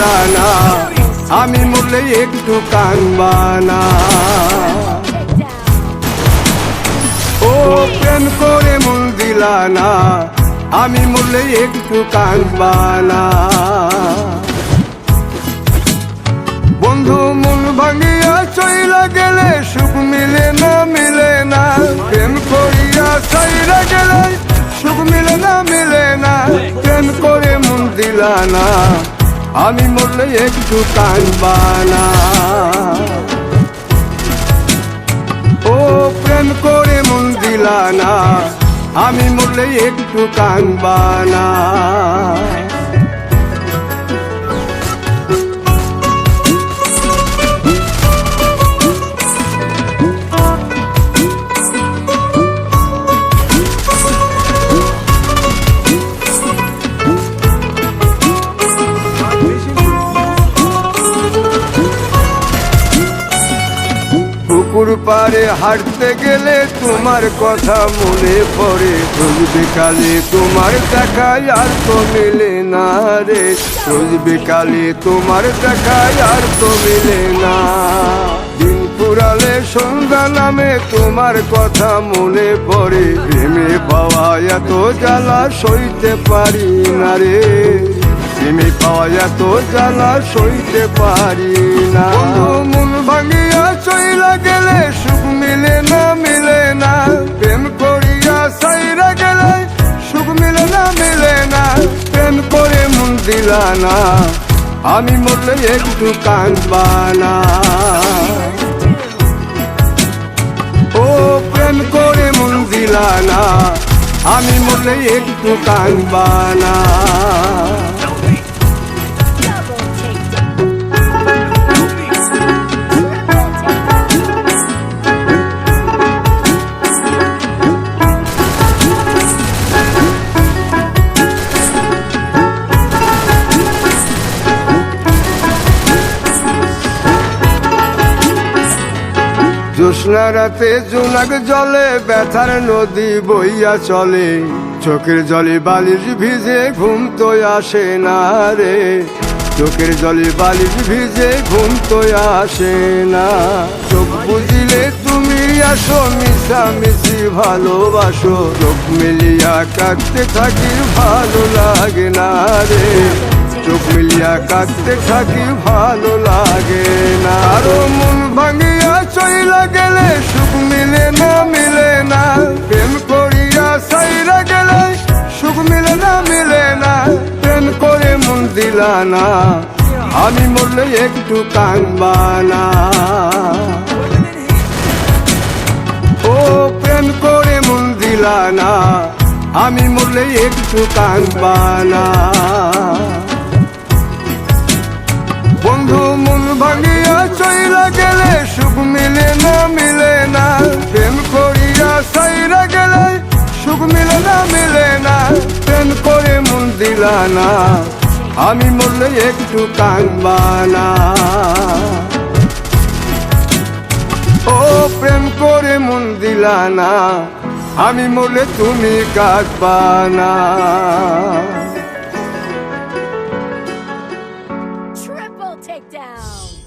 দিলা না, আমি মরলে একটু কানবা না। ও প্রেম করে মন দিলা না, আমি মরলে একটু কানবা না। বন্ধু মন ভাঙিয়া চইলা গেলে সুখ মিলে না, মিলে না। প্রেম করিয়া চাইরা গেলে সুখ মিলে না, মিলে না। প্রেম করে মন দিলা না, আমি মরলে একটু কানবা না। ও প্রেম করে মন দিলা না, আমি মরলে একটু কানবা না। পুকুর পাড়ে হাঁটতে গেলে তোমার কথা মনে পড়ে। রোজ বিকালে তোমার দেখায় আর তো মেলে না রে, রোজ বিকালে তোমার দেখায় আর তো মেলে না। দিন পুরালে সন্ধ্যা নামে তোমার কথা মনে পড়ে। প্রেমে পাওয়া এত জ্বালা সইতে পারি না রে, প্রেমে পাওয়া এত জ্বালা সইতে পারি না। মন ভাঙিয়া চইলা গেলে সুখ মিলে না, মিলে না। প্রেম করিয়া চাইরা গেলে সুখ মিলে না, মিলে না। প্রেম করে মন দিলা না, আমি মরলে একটু কানবা না। ও প্রেম করে মন দিলা না, আমি মরলে একটু কানবা না। জ্যোৎস্না রাতে জোনাক জলে ব্যথার নদী বইয়া চলে। চোখের জলে বালিশ ভিজে ঘুম তো আসে না রে, চোখের জলে বালিশ ভিজে ঘুম তো আসে না। চোখ বুঝিলে তুমি আসো, মিশামিশি ভালোবাসো। চোখ মিলিয়া কাঁদতে থাকি ভালো লাগে না রে, চোখ মিলিয়া কাঁদতে থাকি ভালো লাগে না। আরো মন ভাঙিয়া চইলা গেলে সুখ মিলে না, মিলে না। প্রেম করিয়া চাইরা গেলে সুখ মিলে না, মিলে না। প্রেম করে মন দিলা না, আমি মরলে একটু কানবা না। ও প্রেম করে মন দিলা না, আমি মরলে একটু কানবা না। বন্ধু মন ভাঙিয়া চইলা গেলে সুখ মিলে না, মিলে না। প্রেম করিয়া চাইরা গেলে সুখ মিলে না, মিলে না। প্রেম করে মন দিলা না, আমি মরলে একটু কানবা না। ও প্রেম করে মন দিলা না, আমি মরলে তুমি কাঁদবা না। Triple takedown.